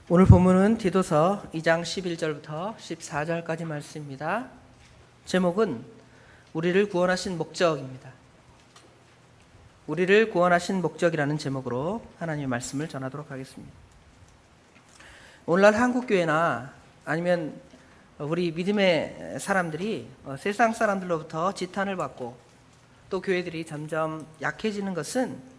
오늘 본문은 디도서 2장 11절부터 14절까지 말씀입니다. 제목은 우리를 구원하신 목적입니다. 우리를 구원하신 목적이라는 제목으로 하나님의 말씀을 전하도록 하겠습니다. 오늘날 한국교회나 아니면 우리 믿음의 사람들이 세상 사람들로부터 지탄을 받고 또 교회들이 점점 약해지는 것은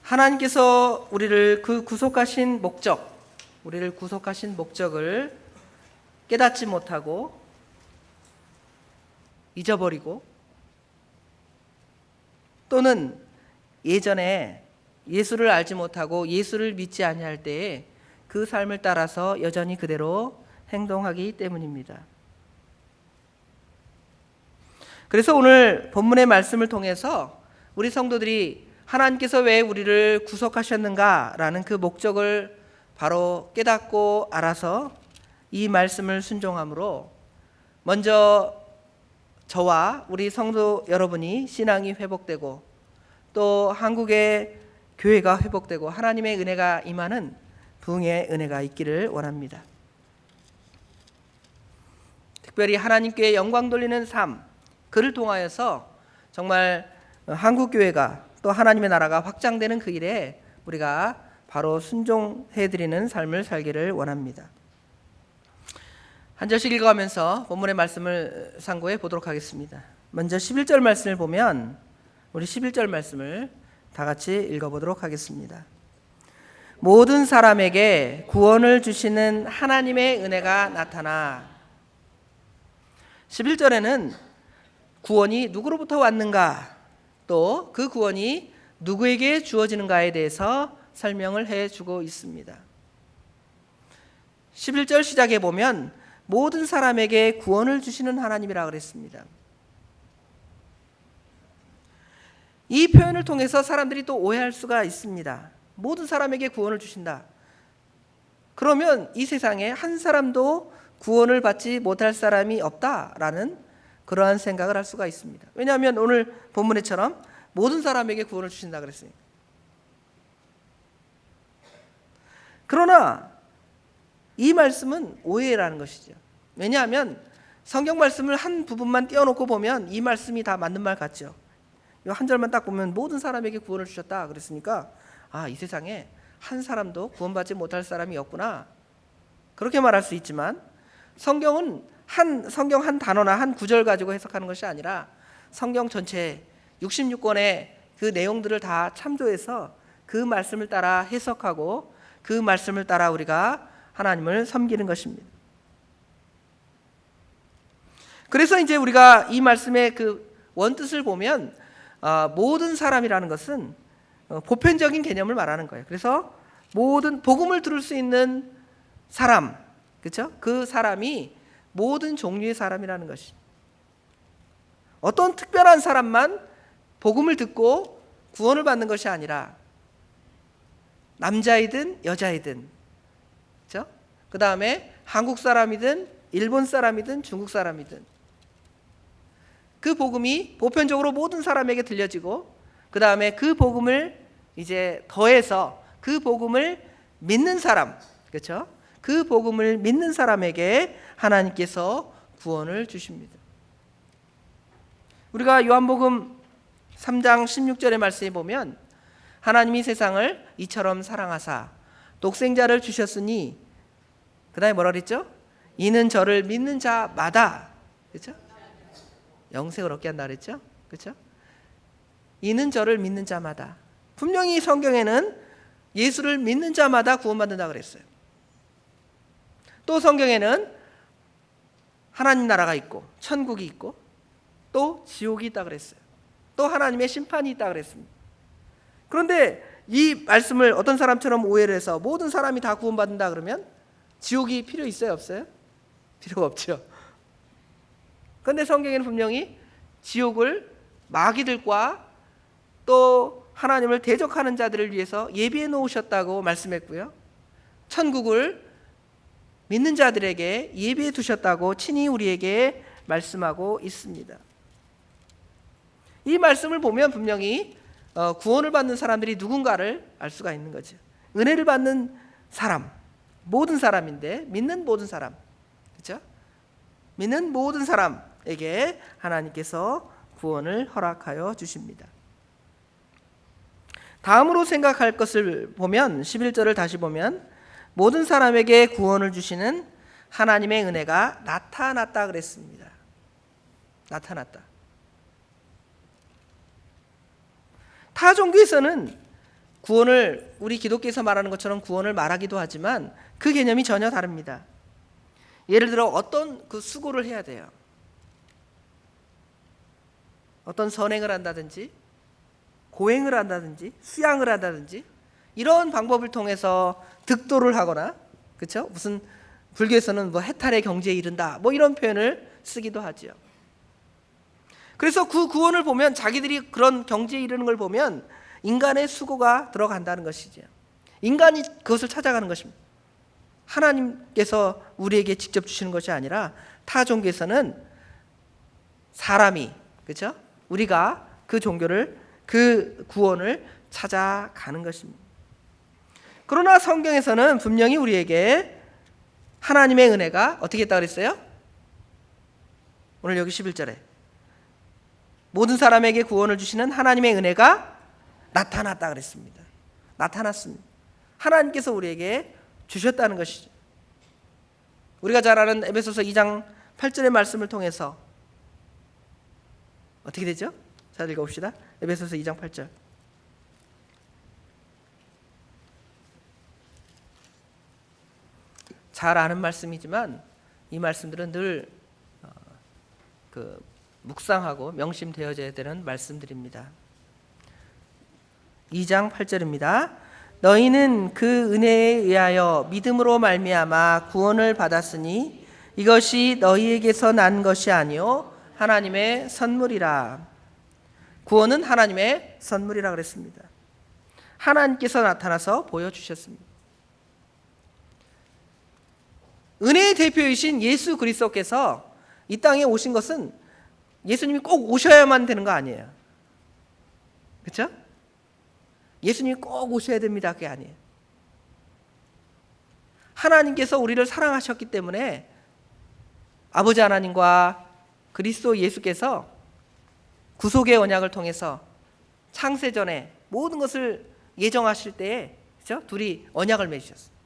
하나님께서 우리를 그 구속하신 목적, 우리를 구속하신 목적을 깨닫지 못하고 잊어버리고 또는 예전에 예수를 알지 못하고 예수를 믿지 아니할 때에 그 삶을 따라서 여전히 그대로 행동하기 때문입니다. 그래서 오늘 본문의 말씀을 통해서 우리 성도들이 하나님께서 왜 우리를 구속하셨는가라는 그 목적을 바로 깨닫고 알아서 이 말씀을 순종함으로 먼저 저와 우리 성도 여러분이 신앙이 회복되고 또 한국의 교회가 회복되고 하나님의 은혜가 임하는 부흥의 은혜가 있기를 원합니다. 특별히 하나님께 영광 돌리는 삶, 그를 통하여서 정말 한국교회가 또 하나님의 나라가 확장되는 그 일에 우리가 바로 순종해드리는 삶을 살기를 원합니다. 한 절씩 읽어가면서 본문의 말씀을 상고해 보도록 하겠습니다. 먼저 11절 말씀을 보면 우리 11절 말씀을 다 같이 읽어보도록 하겠습니다. 모든 사람에게 구원을 주시는 하나님의 은혜가 나타나. 11절에는 구원이 누구로부터 왔는가, 또 그 구원이 누구에게 주어지는가에 대해서 설명을 해주고 있습니다. 11절 시작에 보면 모든 사람에게 구원을 주시는 하나님이라 그랬습니다. 이 표현을 통해서 사람들이 또 오해할 수가 있습니다. 모든 사람에게 구원을 주신다. 그러면 이 세상에 한 사람도 구원을 받지 못할 사람이 없다라는 그러한 생각을 할 수가 있습니다. 왜냐하면 오늘 본문에처럼 모든 사람에게 구원을 주신다 그랬으니까. 그러나 이 말씀은 오해라는 것이죠. 왜냐하면 성경 말씀을 한 부분만 띄워놓고 보면 이 말씀이 다 맞는 말 같죠. 이 한 절만 딱 보면 모든 사람에게 구원을 주셨다 그랬으니까 이 세상에 한 사람도 구원받지 못할 사람이 없구나, 그렇게 말할 수 있지만 성경 한 단어나 한 구절 가지고 해석하는 것이 아니라 성경 전체 66권의 그 내용들을 다 참조해서 그 말씀을 따라 해석하고 그 말씀을 따라 우리가 하나님을 섬기는 것입니다. 그래서 이제 우리가 이 말씀의 그 원뜻을 보면 모든 사람이라는 것은 보편적인 개념을 말하는 거예요. 그래서 모든 복음을 들을 수 있는 사람, 그렇죠? 그 사람이 모든 종류의 사람이라는 것이, 어떤 특별한 사람만 복음을 듣고 구원을 받는 것이 아니라 남자이든 여자이든, 그렇죠? 그 다음에 한국 사람이든 일본 사람이든 중국 사람이든 그 복음이 보편적으로 모든 사람에게 들려지고 그 다음에 그 복음을 이제 더해서 그 복음을 믿는 사람, 그렇죠? 그 복음을 믿는 사람에게 하나님께서 구원을 주십니다. 우리가 요한복음 3장 16절의 말씀에 보면 하나님이 세상을 이처럼 사랑하사 독생자를 주셨으니, 그 다음에 뭐라 그랬죠? 이는 저를 믿는 자마다, 그렇죠? 영생을 얻게 한다 그랬죠? 그렇죠? 이는 저를 믿는 자마다. 분명히 성경에는 예수를 믿는 자마다 구원받는다 그랬어요. 또 성경에는 하나님 나라가 있고 천국이 있고 또 지옥이 있다 그랬어요. 또 하나님의 심판이 있다 그랬습니다. 그런데 이 말씀을 어떤 사람처럼 오해를 해서 모든 사람이 다 구원받는다 그러면 지옥이 필요 있어요, 없어요? 필요가 없죠. 그런데 성경에는 분명히 지옥을 마귀들과 또 하나님을 대적하는 자들을 위해서 예비해 놓으셨다고 말씀했고요, 천국을 믿는 자들에게 예비해 두셨다고 친히 우리에게 말씀하고 있습니다. 이 말씀을 보면 분명히 구원을 받는 사람들이 누군가를 알 수가 있는 거죠. 은혜를 받는 사람, 모든 사람인데 믿는 모든 사람, 그렇죠? 믿는 모든 사람에게 하나님께서 구원을 허락하여 주십니다. 다음으로 생각할 것을 보면 11절을 다시 보면 모든 사람에게 구원을 주시는 하나님의 은혜가 나타났다 그랬습니다. 나타났다. 타 종교에서는 구원을 우리 기독교에서 말하는 것처럼 구원을 말하기도 하지만 그 개념이 전혀 다릅니다. 예를 들어 어떤 그 수고를 해야 돼요. 어떤 선행을 한다든지 고행을 한다든지 수양을 한다든지 이런 방법을 통해서 득도를 하거나, 그렇죠? 무슨 불교에서는 뭐 해탈의 경지에 이른다 뭐 이런 표현을 쓰기도 하지요. 그래서 그 구원을 보면 자기들이 그런 경지에 이르는 걸 보면 인간의 수고가 들어간다는 것이죠. 인간이 그것을 찾아가는 것입니다. 하나님께서 우리에게 직접 주시는 것이 아니라 타 종교에서는 사람이, 그렇죠? 우리가 그 종교를, 그 구원을 찾아가는 것입니다. 그러나 성경에서는 분명히 우리에게 하나님의 은혜가 어떻게 했다 그랬어요? 오늘 여기 11절에 모든 사람에게 구원을 주시는 하나님의 은혜가 나타났다 그랬습니다. 나타났습니다. 하나님께서 우리에게 주셨다는 것이죠. 우리가 잘 아는 에베소서 2장 8절의 말씀을 통해서 어떻게 되죠? 자, 읽어봅시다. 에베소서 2장 8절. 잘 아는 말씀이지만 이 말씀들은 늘 묵상하고 명심되어져야 되는 말씀들입니다. 2장 8절입니다. 너희는 그 은혜에 의하여 믿음으로 말미암아 구원을 받았으니 이것이 너희에게서 난 것이 아니요 하나님의 선물이라. 구원은 하나님의 선물이라 그랬습니다. 하나님께서 나타나서 보여주셨습니다. 은혜의 대표이신 예수 그리스도께서 이 땅에 오신 것은 예수님이 꼭 오셔야만 되는 거 아니에요. 그렇죠? 예수님이 꼭 오셔야 됩니다. 그게 아니에요. 하나님께서 우리를 사랑하셨기 때문에 아버지 하나님과 그리스도 예수께서 구속의 언약을 통해서 창세전에 모든 것을 예정하실 때에, 그렇죠? 둘이 언약을 맺으셨어요.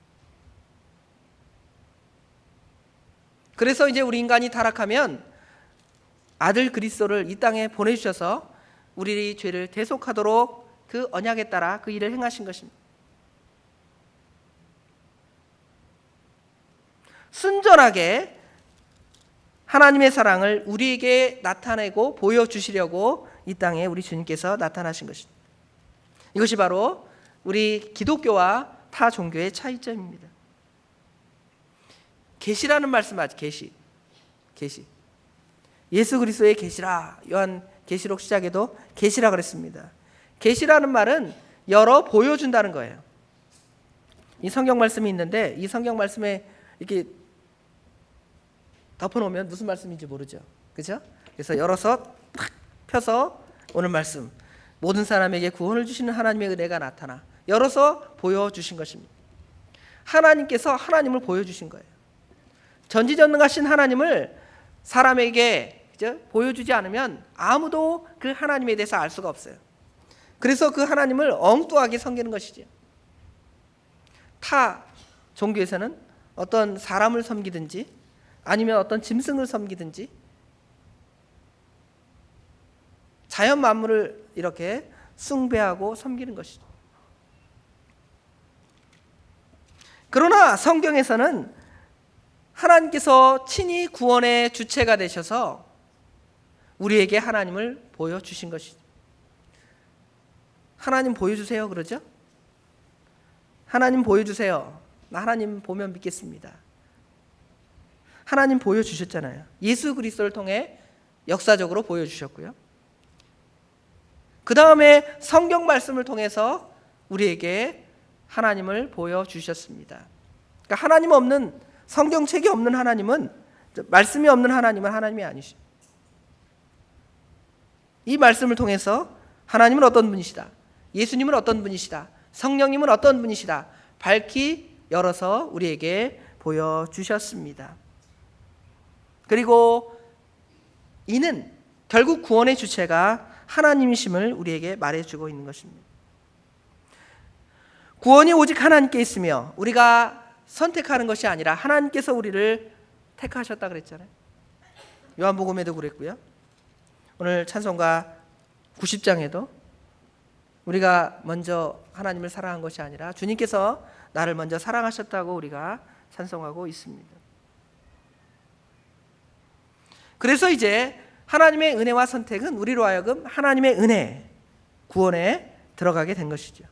그래서 이제 우리 인간이 타락하면 아들 그리스도를 이 땅에 보내주셔서 우리 죄를 대속하도록 그 언약에 따라 그 일을 행하신 것입니다. 순전하게 하나님의 사랑을 우리에게 나타내고 보여주시려고 이 땅에 우리 주님께서 나타나신 것입니다. 이것이 바로 우리 기독교와 타 종교의 차이점입니다. 계시라는 말씀 아직 계시. 예수 그리스도의 계시라. 요한 계시록 시작에도 계시라 그랬습니다. 계시라는 말은 열어 보여준다는 거예요. 이 성경 말씀이 있는데 이 성경 말씀에 이렇게 덮어놓으면 무슨 말씀인지 모르죠. 그렇죠? 그래서 열어서 탁 펴서 오늘 말씀, 모든 사람에게 구원을 주시는 하나님의 은혜가 나타나 열어서 보여주신 것입니다. 하나님께서 하나님을 보여주신 거예요. 전지전능하신 하나님을 사람에게, 그죠? 보여주지 않으면 아무도 그 하나님에 대해서 알 수가 없어요. 그래서 그 하나님을 엉뚱하게 섬기는 것이죠. 타 종교에서는 어떤 사람을 섬기든지 아니면 어떤 짐승을 섬기든지 자연 만물을 이렇게 숭배하고 섬기는 것이죠. 그러나 성경에서는 하나님께서 친히 구원의 주체가 되셔서 우리에게 하나님을 보여주신 것이죠. 하나님 보여주세요 그러죠? 하나님 보여주세요. 나 하나님 보면 믿겠습니다. 하나님 보여주셨잖아요. 예수 그리스도를 통해 역사적으로 보여주셨고요. 그 다음에 성경 말씀을 통해서 우리에게 하나님을 보여주셨습니다. 그러니까 하나님 없는, 성경책이 없는 하나님은, 말씀이 없는 하나님은 하나님이 아니시죠. 이 말씀을 통해서 하나님은 어떤 분이시다, 예수님은 어떤 분이시다, 성령님은 어떤 분이시다 밝히 열어서 우리에게 보여주셨습니다. 그리고 이는 결국 구원의 주체가 하나님이심을 우리에게 말해주고 있는 것입니다. 구원이 오직 하나님께 있으며 우리가 선택하는 것이 아니라 하나님께서 우리를 택하셨다 그랬잖아요. 요한복음에도 그랬고요. 오늘 찬송가 90장에도 우리가 먼저 하나님을 사랑한 것이 아니라 주님께서 나를 먼저 사랑하셨다고 우리가 찬송하고 있습니다. 그래서 이제 하나님의 은혜와 선택은 우리로 하여금 하나님의 은혜, 구원에 들어가게 된 것이죠.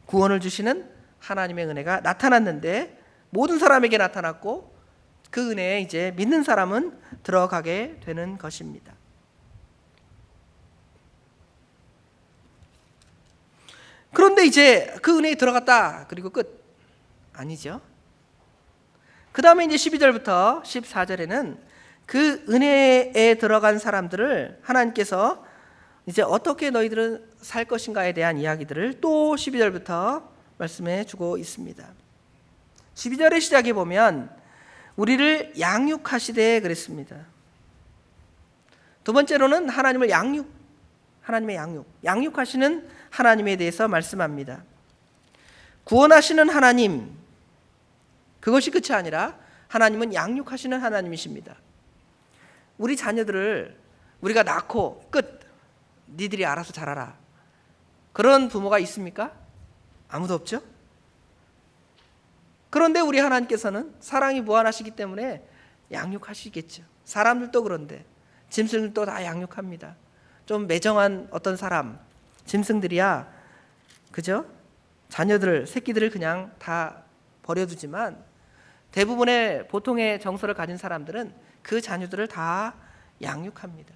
구원을 주시는 하나님의 은혜가 나타났는데 모든 사람에게 나타났고 그 은혜에 이제 믿는 사람은 들어가게 되는 것입니다. 그런데 이제 그 은혜에 들어갔다 그리고 끝 아니죠. 그 다음에 이제 12절부터 14절에는 그 은혜에 들어간 사람들을 하나님께서 이제 어떻게 너희들은 살 것인가에 대한 이야기들을 또 12절부터 말씀해 주고 있습니다. 12절의 시작에 보면 우리를 양육하시되 그랬습니다. 두 번째로는 하나님의 양육하시는 하나님에 대해서 말씀합니다. 구원하시는 하나님, 그것이 끝이 아니라 하나님은 양육하시는 하나님이십니다. 우리 자녀들을 우리가 낳고 끝, 니들이 알아서 자라라, 그런 부모가 있습니까? 아무도 없죠. 그런데 우리 하나님께서는 사랑이 무한하시기 때문에 양육하시겠죠. 사람들도 그런데 짐승들도 다 양육합니다. 좀 매정한 어떤 사람, 짐승들이야 그죠? 자녀들, 새끼들을 그냥 다 버려두지만 대부분의 보통의 정서를 가진 사람들은 그 자녀들을 다 양육합니다.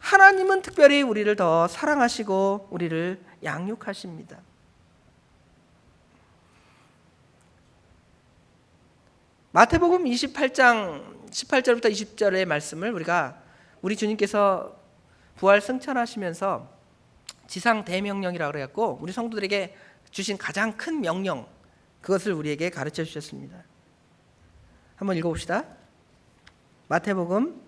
하나님은 특별히 우리를 더 사랑하시고 우리를 양육하십니다. 마태복음 28장 18절부터 20절의 말씀을 우리 주님께서 부활 승천하시면서 지상 대명령이라고 그래갖고 우리 성도들에게 주신 가장 큰 명령, 그것을 우리에게 가르쳐 주셨습니다. 한번 읽어봅시다. 마태복음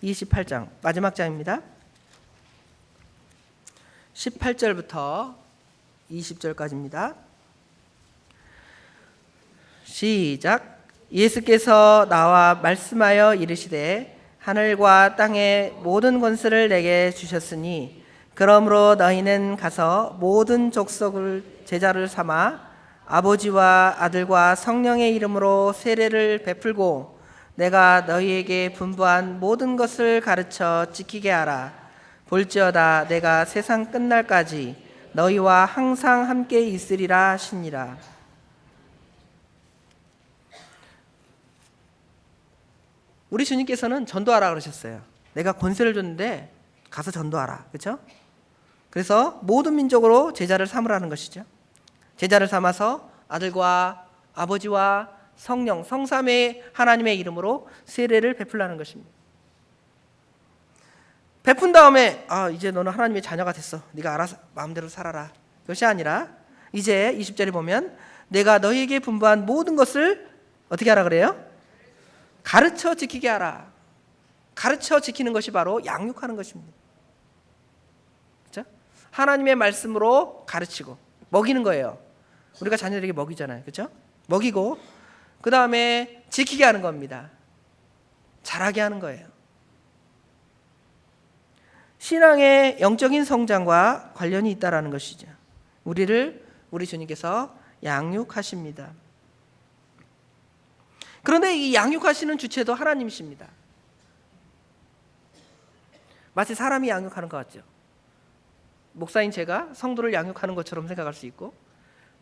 28장 마지막 장입니다. 18절부터 20절까지입니다. 시작. 예수께서 나와 말씀하여 이르시되 하늘과 땅의 모든 권세를 내게 주셨으니 그러므로 너희는 가서 모든 족속을 제자를 삼아 아버지와 아들과 성령의 이름으로 세례를 베풀고 내가 너희에게 분부한 모든 것을 가르쳐 지키게 하라. 볼지어다 내가 세상 끝날까지 너희와 항상 함께 있으리라 하시니라. 우리 주님께서는 전도하라 그러셨어요. 내가 권세를 줬는데 가서 전도하라. 그렇죠? 그래서 모든 민족으로 제자를 삼으라는 것이죠. 제자를 삼아서 아들과 아버지와 성령, 성삼의 하나님의 이름으로 세례를 베풀라는 것입니다. 베푼 다음에 이제 너는 하나님의 자녀가 됐어. 네가 알아서 마음대로 살아라. 그것이 아니라 이제 20절에 보면 내가 너희에게 분부한 모든 것을 어떻게 하라 그래요? 가르쳐 지키게 하라. 가르쳐 지키는 것이 바로 양육하는 것입니다. 그렇죠? 하나님의 말씀으로 가르치고 먹이는 거예요. 우리가 자녀들에게 먹이잖아요. 그렇죠? 먹이고 그 다음에 지키게 하는 겁니다. 잘하게 하는 거예요. 신앙의 영적인 성장과 관련이 있다라는 것이죠. 우리 주님께서 양육하십니다. 그런데 이 양육하시는 주체도 하나님이십니다. 마치 사람이 양육하는 것 같죠. 목사인 제가 성도를 양육하는 것처럼 생각할 수 있고,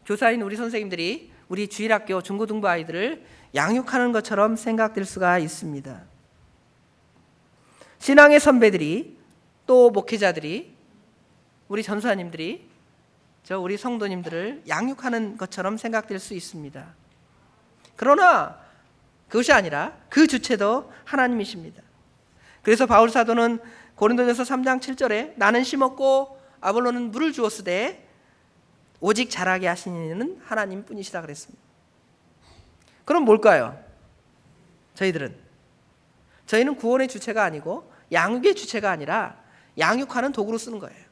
교사인 우리 선생님들이 우리 주일학교 중고등부 아이들을 양육하는 것처럼 생각될 수가 있습니다. 신앙의 선배들이, 또 목회자들이, 우리 전사님들이 우리 성도님들을 양육하는 것처럼 생각될 수 있습니다. 그러나 그것이 아니라 그 주체도 하나님이십니다. 그래서 바울 사도는 고린도전서 3장 7절에 나는 심었고 아볼로는 물을 주었으되 오직 자라게 하시는 이는 하나님 뿐이시라 그랬습니다. 그럼 뭘까요? 저희는 구원의 주체가 아니고 양육의 주체가 아니라 양육하는 도구로 쓰는 거예요.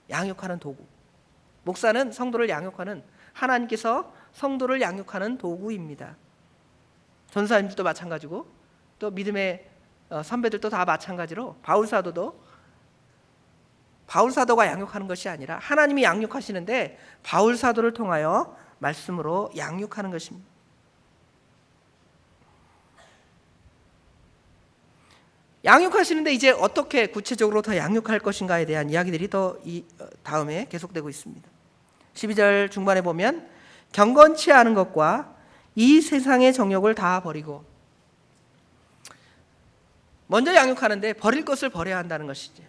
양육하는 도구. 목사는 성도를 양육하는, 하나님께서 성도를 양육하는 도구입니다. 전사님들도 마찬가지고 또 믿음의 선배들도 다 마찬가지로 바울사도가 양육하는 것이 아니라 하나님이 양육하시는데 바울사도를 통하여 말씀으로 양육하는 것입니다. 양육하시는데 이제 어떻게 구체적으로 더 양육할 것인가에 대한 이야기들이 더 다음에 계속되고 있습니다. 12절 중반에 보면 경건치 않은 것과 이 세상의 정욕을 다 버리고, 먼저 양육하는데 버릴 것을 버려야 한다는 것이지.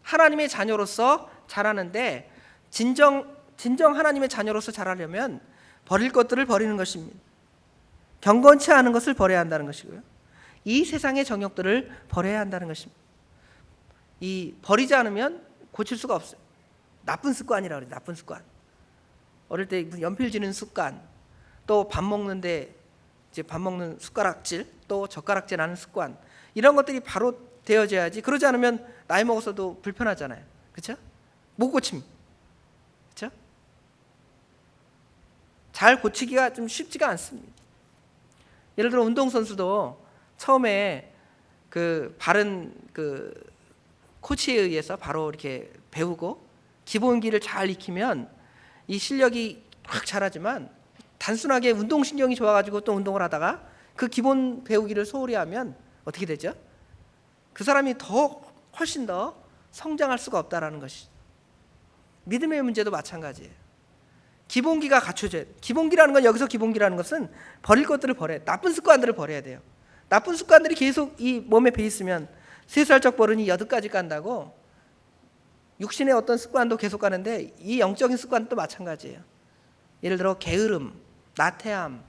하나님의 자녀로서 자라는데 진정 하나님의 자녀로서 자라려면 버릴 것들을 버리는 것입니다. 경건치 않은 것을 버려야 한다는 것이고요. 이 세상의 정욕들을 버려야 한다는 것입니다. 버리지 않으면 고칠 수가 없어요. 나쁜 습관이라고 그래요. 나쁜 습관. 어릴 때 연필 지는 습관, 또 밥 먹는데 이제 밥 먹는 숟가락질, 또 젓가락질 하는 습관, 이런 것들이 바로 되어져야지. 그러지 않으면 나이 먹어서도 불편하잖아요. 그렇죠? 못 고침. 그렇죠? 잘 고치기가 좀 쉽지가 않습니다. 예를 들어 운동선수도 처음에 바른 코치에 의해서 바로 이렇게 배우고 기본기를 잘 익히면 이 실력이 확 자라지만, 단순하게 운동신경이 좋아가지고 또 운동을 하다가 그 기본 배우기를 소홀히 하면 어떻게 되죠? 그 사람이 훨씬 더 성장할 수가 없다라는 것이죠. 믿음의 문제도 마찬가지예요. 기본기가 갖춰져야 돼요. 기본기라는 건, 여기서 기본기라는 것은 버릴 것들을 버려야 돼요. 나쁜 습관들을 버려야 돼요. 나쁜 습관들이 계속 이 몸에 배 있으면 3살적 버른이 8가지 간다고, 육신의 어떤 습관도 계속 가는데 이 영적인 습관도 마찬가지예요. 예를 들어 게으름, 나태함,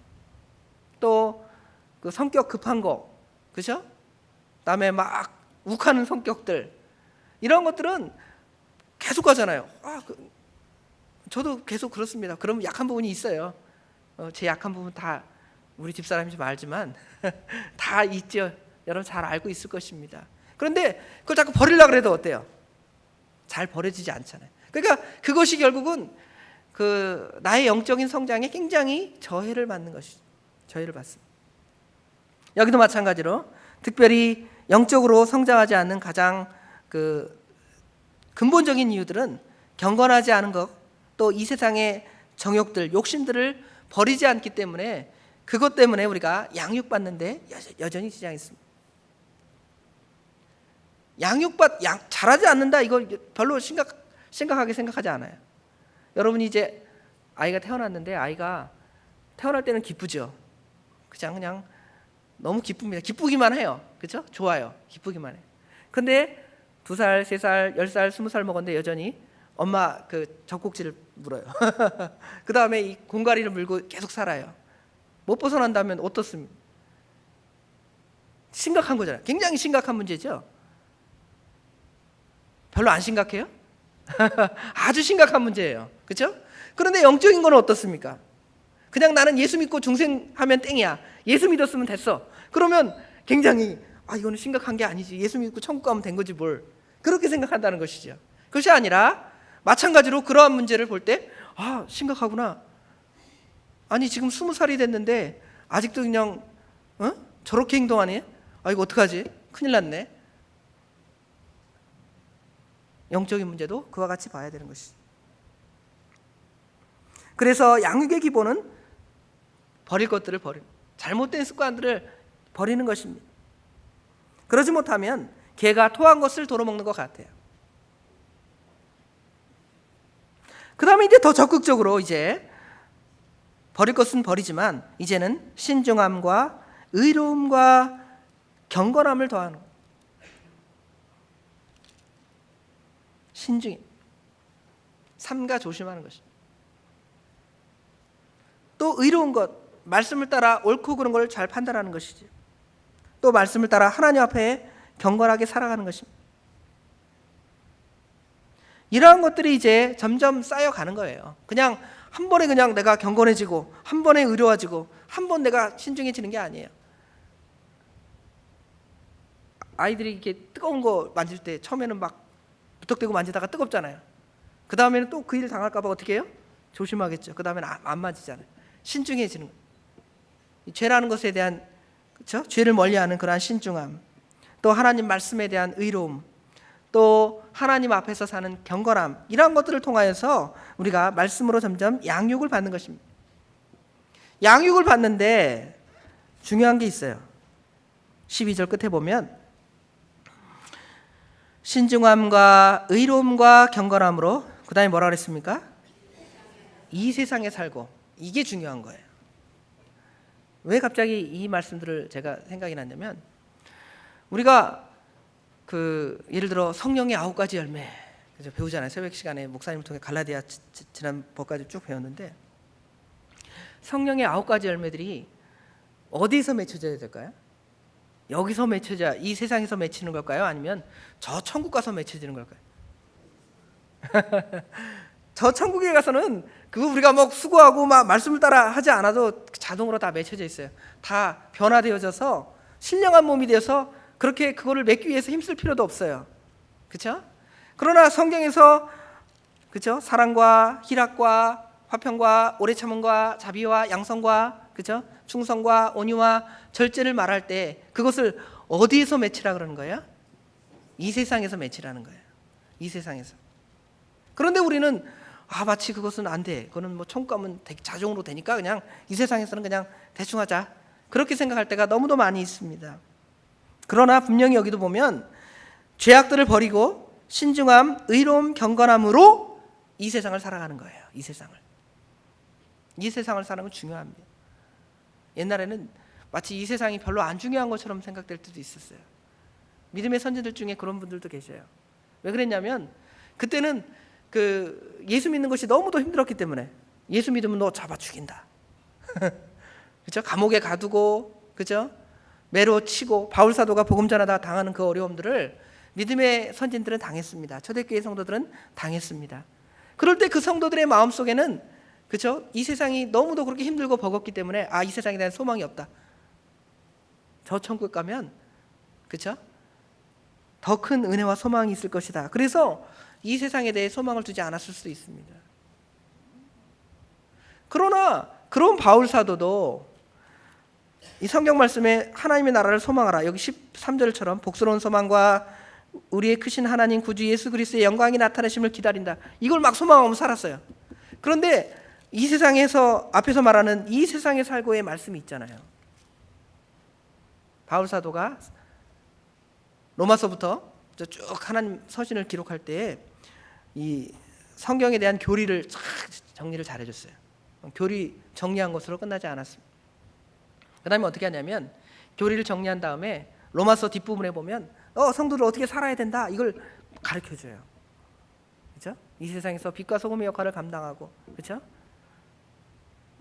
또 그 성격 급한 거, 그죠? 그다음에 막 욱하는 성격들, 이런 것들은 계속 가잖아요. 저도 계속 그렇습니다. 그럼 약한 부분이 있어요. 제 약한 부분 다 우리 집사람이 좀 알지만 다 있죠. 여러분 잘 알고 있을 것입니다. 그런데 그걸 자꾸 버리려고 해도 어때요? 잘 버려지지 않잖아요. 그러니까 그것이 결국은 나의 영적인 성장에 굉장히 저해를 받는 것이죠. 저해를 받습니다. 여기도 마찬가지로 특별히 영적으로 성장하지 않는 가장 근본적인 이유들은 경건하지 않은 것, 또 이 세상의 정욕들, 욕심들을 버리지 않기 때문에, 그것 때문에 우리가 양육받는데 여전히 지장이 있습니다. 잘하지 않는다, 이거 별로 심각하게 생각하지 않아요. 여러분이 이제 아이가 태어났는데, 아이가 태어날 때는 기쁘죠. 그냥 너무 기쁩니다. 기쁘기만 해요. 그렇죠? 좋아요. 기쁘기만 해요. 근데 2살, 3살, 10살, 20살 먹었는데 여전히 엄마 젖꼭지를 물어요. 그 다음에 이 공가리를 물고 계속 살아요. 못 벗어난다면 어떻습니까? 심각한 거잖아요. 굉장히 심각한 문제죠. 별로 안 심각해요? 아주 심각한 문제예요. 그렇죠? 그런데 영적인 건 어떻습니까? 그냥 나는 예수 믿고 중생하면 땡이야. 예수 믿었으면 됐어. 그러면 굉장히 이거는 심각한 게 아니지. 예수 믿고 천국 가면 된 거지 뭘. 그렇게 생각한다는 것이죠. 그것이 아니라 마찬가지로 그러한 문제를 볼 때 심각하구나. 아니 지금 20살이 됐는데 아직도 그냥 저렇게 행동하니? 이거 어떡하지? 큰일 났네. 영적인 문제도 그와 같이 봐야 되는 것이죠. 그래서 양육의 기본은 버릴 것들을 잘못된 습관들을 버리는 것입니다. 그러지 못하면 개가 토한 것을 도로먹는 것 같아요. 그 다음에 이제 더 적극적으로 이제 버릴 것은 버리지만 이제는 신중함과 의로움과 경건함을 더하는, 신중히 삼가 조심하는 것입니다. 또 의로운 것, 말씀을 따라 옳고 그른 걸 잘 판단하는 것이지. 또 말씀을 따라 하나님 앞에 경건하게 살아가는 것입니다. 이러한 것들이 이제 점점 쌓여가는 거예요. 그냥 한 번에 그냥 내가 경건해지고 한 번에 의로워지고 한 번 내가 신중해지는 게 아니에요. 아이들이 이렇게 뜨거운 거 만질 때 처음에는 막 무턱대고 만지다가 뜨겁잖아요. 그 다음에는 또 그 일 당할까 봐 어떻게 해요? 조심하겠죠. 그 다음에는 안 만지잖아요. 신중해지는 거예요. 죄라는 것에 대한, 그렇죠? 죄를 멀리하는 그러한 신중함, 또 하나님 말씀에 대한 의로움, 또 하나님 앞에서 사는 경건함, 이러한 것들을 통하여서 우리가 말씀으로 점점 양육을 받는 것입니다. 양육을 받는데 중요한 게 있어요. 12절 끝에 보면 신중함과 의로움과 경건함으로, 그 다음에 뭐라 그랬습니까? 이 세상에 살고, 이게 중요한 거예요. 왜 갑자기 이 말씀들을 제가 생각이 났냐면, 우리가 예를 들어 성령의 9가지 열매, 그죠? 배우잖아요. 새벽 시간에 목사님을 통해 갈라디아 지난 법까지 쭉 배웠는데, 성령의 9가지 열매들이 어디서 맺혀져야 될까요? 여기서 맺혀져, 이 세상에서 맺히는 걸까요? 아니면 저 천국 가서 맺혀지는 걸까요? 저 천국에 가서는 그거 우리가 막 수고하고 막 말씀을 따라 하지 않아도 자동으로 다 맺혀져 있어요. 다 변화되어져서 신령한 몸이 되어서 그렇게 그거를 맺기 위해서 힘쓸 필요도 없어요. 그렇죠? 그러나 성경에서, 그렇죠? 사랑과 희락과 화평과 오래 참음과 자비와 양성과, 그렇죠? 충성과 온유와 절제를 말할 때 그것을 어디에서 맺히라 그러는 거예요? 이 세상에서 맺히라는 거예요. 이 세상에서. 그런데 우리는 마치 그것은 안 돼. 그거는 뭐 천국 가면 자동으로 되니까 그냥 이 세상에서는 그냥 대충 하자. 그렇게 생각할 때가 너무도 많이 있습니다. 그러나 분명히 여기도 보면 죄악들을 버리고 신중함, 의로움, 경건함으로 이 세상을 살아가는 거예요. 이 세상을 사는 건 중요합니다. 옛날에는 마치 이 세상이 별로 안 중요한 것처럼 생각될 때도 있었어요. 믿음의 선지들 중에 그런 분들도 계셔요. 왜 그랬냐면 그때는 예수 믿는 것이 너무도 힘들었기 때문에, 예수 믿으면 너 잡아 죽인다. 그렇죠? 감옥에 가두고, 그렇죠? 매로 치고, 바울 사도가 복음 전하다 당하는 그 어려움들을 믿음의 선진들은 당했습니다. 초대교회 성도들은 당했습니다. 그럴 때 그 성도들의 마음 속에는, 그렇죠? 이 세상이 너무도 그렇게 힘들고 버겁기 때문에 이 세상에 대한 소망이 없다. 저 천국 가면, 그렇죠? 더 큰 은혜와 소망이 있을 것이다. 그래서 이 세상에 대해 소망을 두지 않았을 수도 있습니다. 그러나 그런 바울 사도도 이 성경 말씀에 하나님의 나라를 소망하라, 여기 13절처럼 복스러운 소망과 우리의 크신 하나님 구주 예수 그리스도의 영광이 나타나심을 기다린다, 이걸 막 소망하며 살았어요. 그런데 이 세상에서, 앞에서 말하는 이 세상에 살고의 말씀이 있잖아요. 바울 사도가 로마서부터 쭉 하나님 서신을 기록할 때 이 성경에 대한 교리를 정리를 잘 해줬어요. 교리 정리한 것으로 끝나지 않았습니다. 그 다음에 어떻게 하냐면, 교리를 정리한 다음에 로마서 뒷부분에 보면 성도들 어떻게 살아야 된다, 이걸 가르쳐줘요. 그렇죠? 이 세상에서 빛과 소금의 역할을 감당하고, 그렇죠?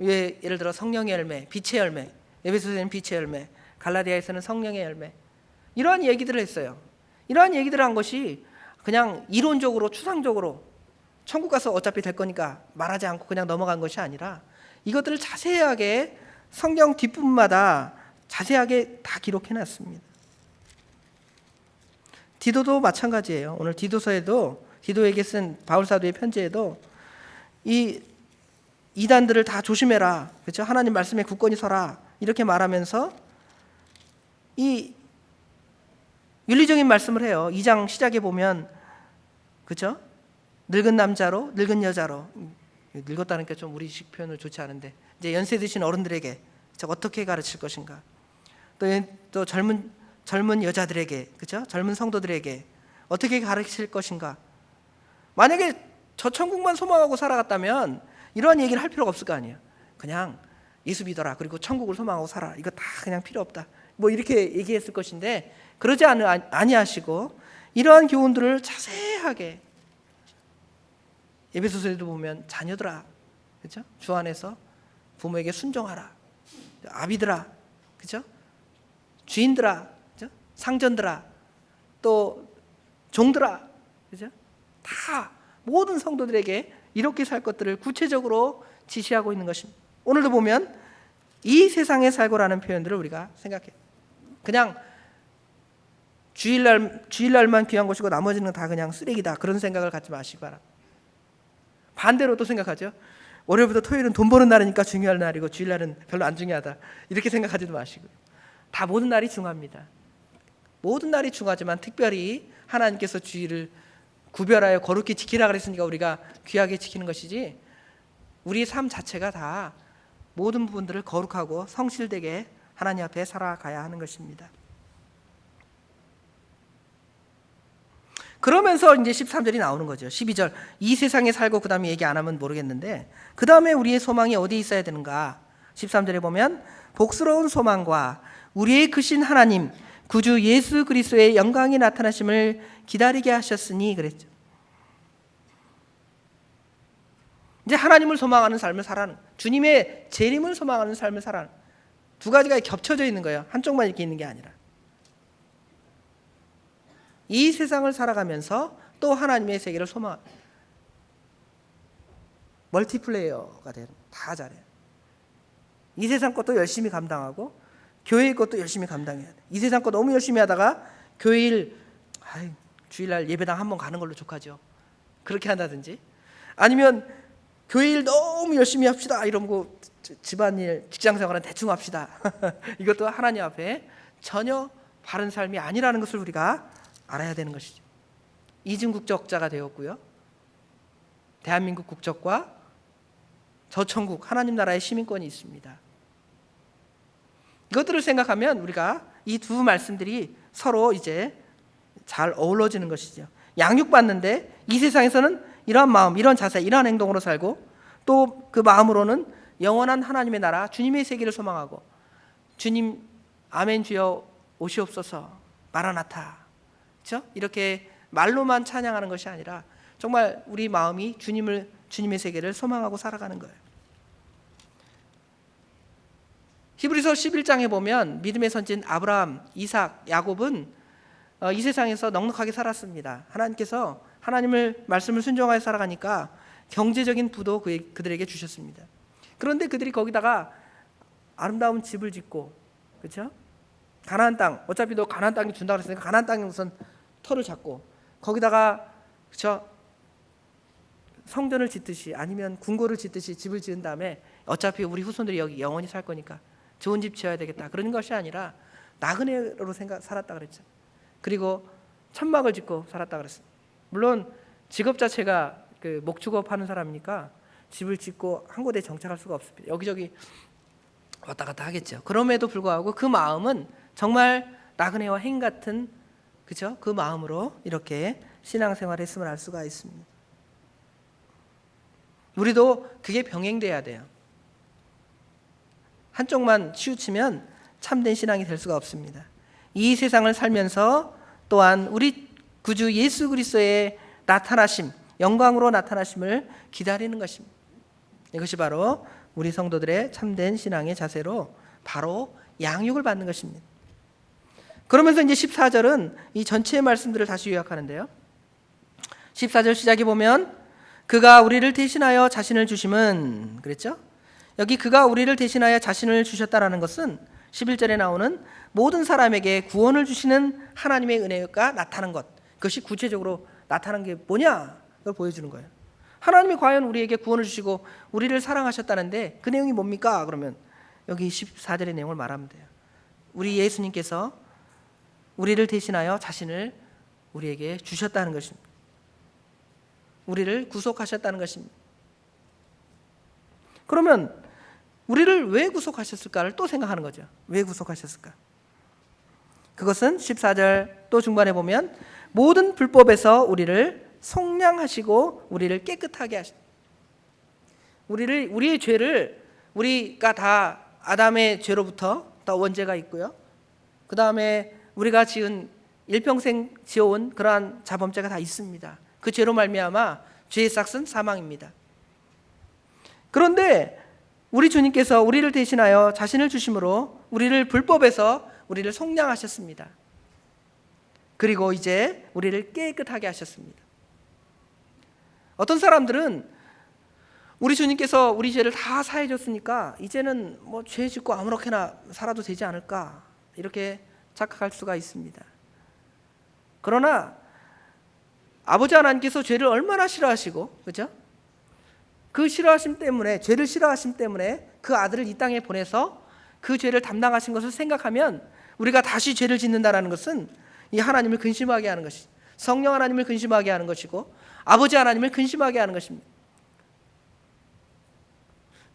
예를 들어 성령의 열매, 빛의 열매, 에베소서에는 빛의 열매, 갈라디아에서는 성령의 열매, 이러한 얘기들을 했어요. 이러한 얘기들을 한 것이 그냥 이론적으로 추상적으로 천국 가서 어차피 될 거니까 말하지 않고 그냥 넘어간 것이 아니라, 이것들을 자세하게 성경 뒷부분마다 자세하게 다 기록해놨습니다. 디도도 마찬가지예요. 오늘 디도서에도, 디도에게 쓴 바울 사도의 편지에도 이 이단들을 다 조심해라, 그렇죠? 하나님 말씀에 굳건히 서라, 이렇게 말하면서 이 윤리적인 말씀을 해요. 2장 시작에 보면, 그렇죠? 늙은 남자로, 늙은 여자로, 늙었다니까 좀 우리식 표현을 좋지 않은데, 이제 연세 드신 어른들에게 어떻게 가르칠 것인가, 또 젊은 여자들에게, 그렇죠? 젊은 성도들에게 어떻게 가르칠 것인가. 만약에 저 천국만 소망하고 살아갔다면 이러한 얘기를 할 필요가 없을 거 아니에요. 그냥 예수 믿어라, 그리고 천국을 소망하고 살아, 이거 다 그냥 필요 없다, 뭐 이렇게 얘기했을 것인데, 그러지 아니하시고 이러한 교훈들을 자세하게, 에베소서에도 보면 자녀들아, 그렇죠? 주 안에서 부모에게 순종하라, 아비들아, 그렇죠? 주인들아, 그렇죠? 상전들아, 또 종들아, 그렇죠? 다 모든 성도들에게 이렇게 살 것들을 구체적으로 지시하고 있는 것입니다. 오늘도 보면 이 세상에 살고라는 표현들을 우리가 생각해요. 그냥 주일날만 귀한 것이고 나머지는 다 그냥 쓰레기다, 그런 생각을 갖지 마시기 바랍니다. 반대로 또 생각하죠. 월요일부터 토요일은 돈 버는 날이니까 중요한 날이고 주일날은 별로 안 중요하다, 이렇게 생각하지도 마시고요. 다 모든 날이 중요합니다. 모든 날이 중요하지만 특별히 하나님께서 주일을 구별하여 거룩히 지키라 그랬으니까 우리가 귀하게 지키는 것이지, 우리의 삶 자체가 다 모든 부분들을 거룩하고 성실되게 하나님 앞에 살아가야 하는 것입니다. 그러면서 이제 13절이 나오는 거죠. 12절, 이 세상에 살고, 그 다음에 얘기 안 하면 모르겠는데 그 다음에 우리의 소망이 어디에 있어야 되는가. 13절에 보면 복스러운 소망과 우리의 크신 하나님 구주 예수 그리스도의 영광이 나타나심을 기다리게 하셨으니 그랬죠. 이제 하나님을 소망하는 삶을 살아가는, 주님의 재림을 소망하는 삶을 살아가는, 두 가지가 겹쳐져 있는 거예요. 한쪽만 이렇게 있는 게 아니라. 이 세상을 살아가면서 또 하나님의 세계를 소망, 멀티플레이어가 되는, 다 잘해요. 이 세상 것도 열심히 감당하고 교회의 것도 열심히 감당해야 돼. 이 세상 거 너무 열심히 하다가 교회일, 주일날 예배당 한번 가는 걸로 족하죠. 그렇게 한다든지, 아니면 교회일 너무 열심히 합시다 이러고 집안일, 직장생활은 대충 합시다. 이것도 하나님 앞에 전혀 바른 삶이 아니라는 것을 우리가 알아야 되는 것이죠. 이중 국적자가 되었고요, 대한민국 국적과 저천국 하나님 나라의 시민권이 있습니다. 이것들을 생각하면 우리가 이 두 말씀들이 서로 이제 잘 어우러지는 것이죠. 양육받는데 이 세상에서는 이러한 마음, 이런 자세, 이러한 행동으로 살고, 또 그 마음으로는 영원한 하나님의 나라, 주님의 세계를 소망하고, 주님 아멘 주여 오시옵소서 마라나타, 그렇죠? 이렇게 말로만 찬양하는 것이 아니라 정말 우리 마음이 주님의 세계를 소망하고 살아가는 거예요. 히브리서 11장에 보면 믿음의 선진 아브라함, 이삭, 야곱은 이 세상에서 넉넉하게 살았습니다. 하나님께서 하나님을 말씀을 순종하여 살아가니까 경제적인 부도 그들에게 주셨습니다. 그런데 그들이 거기다가 아름다운 집을 짓고, 그렇죠? 가나안 땅, 어차피 너 가나안 땅이 준다고 했으니까 가나안 땅에 우선 터를 잡고 거기다가, 그렇죠? 성전을 짓듯이 아니면 궁궐을 짓듯이 집을 지은 다음에 어차피 우리 후손들이 여기 영원히 살 거니까 좋은 집 지어야 되겠다, 그런 것이 아니라 나그네로 살았다 그랬죠. 그리고 천막을 짓고 살았다 그랬어요. 물론 직업 자체가 그 목축업 하는 사람이니까 집을 짓고 한 곳에 정착할 수가 없습니다. 여기저기 왔다 갔다 하겠죠. 그럼에도 불구하고 그 마음은 정말 나그네와 행 같은, 그죠? 그 마음으로 이렇게 신앙생활을 했음을 알 수가 있습니다. 우리도 그게 병행돼야 돼요. 한쪽만 치우치면 참된 신앙이 될 수가 없습니다. 이 세상을 살면서 또한 우리 구주 예수 그리스도의 나타나심, 영광으로 나타나심을 기다리는 것입니다. 이것이 바로 우리 성도들의 참된 신앙의 자세로 바로 양육을 받는 것입니다. 그러면서 이제 14절은 이 전체의 말씀들을 다시 요약하는데요. 14절 시작에 보면 그가 우리를 대신하여 자신을 주심은, 그랬죠? 여기 그가 우리를 대신하여 자신을 주셨다라는 것은 11절에 나오는 모든 사람에게 구원을 주시는 하나님의 은혜가 나타난 것, 그것이 구체적으로 나타난 게 뭐냐, 그걸 보여주는 거예요. 하나님이 과연 우리에게 구원을 주시고 우리를 사랑하셨다는데 그 내용이 뭡니까? 그러면 여기 14절의 내용을 말하면 돼요. 우리 예수님께서 우리를 대신하여 자신을 우리에게 주셨다는 것입니다. 우리를 구속하셨다는 것입니다. 그러면 우리를 왜 구속하셨을까를 또 생각하는 거죠. 왜 구속하셨을까? 그것은 14절 또 중반에 보면 모든 불법에서 우리를 속량하시고 우리를 깨끗하게 하신, 우리의 죄를, 우리가 다 아담의 죄로부터 다 원죄가 있고요, 그 다음에 우리가 지은 일평생 지어온 그러한 자범죄가 다 있습니다. 그 죄로 말미암아 죄의 삭은 사망입니다. 그런데 우리 주님께서 우리를 대신하여 자신을 주심으로 우리를 불법에서 우리를 속량하셨습니다. 그리고 이제 우리를 깨끗하게 하셨습니다. 어떤 사람들은 우리 주님께서 우리 죄를 다 사해 줬으니까 이제는 뭐 죄 짓고 아무렇게나 살아도 되지 않을까 이렇게 착각할 수가 있습니다. 그러나 아버지 하나님께서 죄를 얼마나 싫어하시고, 그죠? 그 싫어하심 때문에, 죄를 싫어하심 때문에 그 아들을 이 땅에 보내서 그 죄를 담당하신 것을 생각하면 우리가 다시 죄를 짓는다라는 것은 이 하나님을 근심하게 하는 것이, 성령 하나님을 근심하게 하는 것이고 아버지 하나님을 근심하게 하는 것입니다.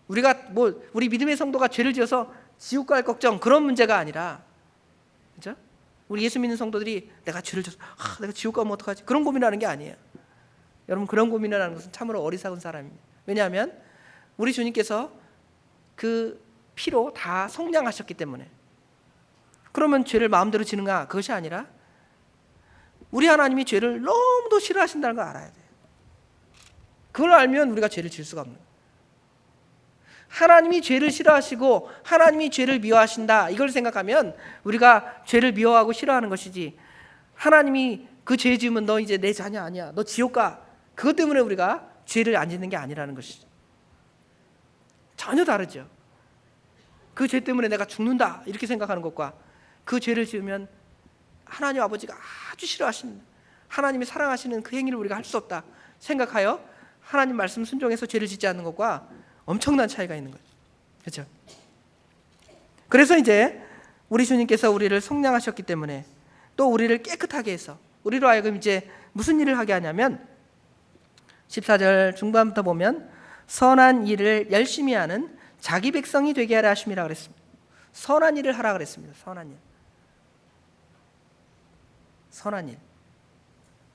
우리가 우리 믿음의 성도가 죄를 지어서 지옥 갈 걱정, 그런 문제가 아니라, 그죠? 우리 예수 믿는 성도들이 내가 죄를 져서 내가 지옥 가면 어떡하지? 그런 고민하는 게 아니에요. 여러분, 그런 고민을 하는 것은 참으로 어리석은 사람입니다. 왜냐하면 우리 주님께서 그 피로 다 속량하셨기 때문에. 그러면 죄를 마음대로 지는가? 그것이 아니라 우리 하나님이 죄를 너무도 싫어하신다는 걸 알아야 돼요. 그걸 알면 우리가 죄를 질 수가 없는 거예요. 하나님이 죄를 싫어하시고 하나님이 죄를 미워하신다, 이걸 생각하면 우리가 죄를 미워하고 싫어하는 것이지, 하나님이 그 죄 지으면 너 이제 내 자녀 아니야, 너 지옥 가, 그것 때문에 우리가 죄를 안 짓는 게 아니라는 것이죠. 전혀 다르죠. 그 죄 때문에 내가 죽는다 이렇게 생각하는 것과 그 죄를 지으면 하나님 아버지가 아주 싫어하시는, 하나님이 사랑하시는 그 행위를 우리가 할 수 없다 생각하여 하나님 말씀 순종해서 죄를 짓지 않는 것과 엄청난 차이가 있는 거죠. 그렇죠? 그래서 이제 우리 주님께서 우리를 속량하셨기 때문에 또 우리를 깨끗하게 해서 우리로 하여금 이제 무슨 일을 하게 하냐면 14절 중반부터 보면 선한 일을 열심히 하는 자기 백성이 되게 하라 하심이라 그랬습니다. 선한 일을 하라 그랬습니다. 선한 일. 선한 일.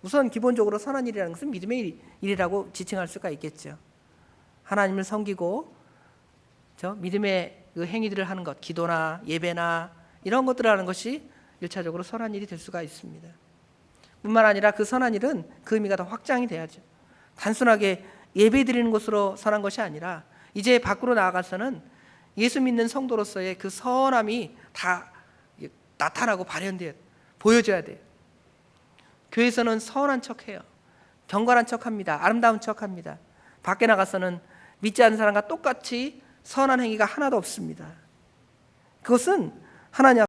우선 기본적으로 선한 일이라는 것은 믿음의 일이라고 지칭할 수가 있겠죠. 하나님을 섬기고 믿음의 그 행위들을 하는 것, 기도나 예배나 이런 것들을 하는 것이 1차적으로 선한 일이 될 수가 있습니다. 뿐만 아니라 그 선한 일은 그 의미가 더 확장이 돼야죠. 단순하게 예배 드리는 것으로 선한 것이 아니라 이제 밖으로 나아가서는 예수 믿는 성도로서의 그 선함이 다 나타나고 발현돼요. 보여줘야 돼요. 교회에서는 선한 척해요. 경건한 척합니다. 아름다운 척합니다. 밖에 나가서는 믿지 않는 사람과 똑같이 선한 행위가 하나도 없습니다. 그것은 하나님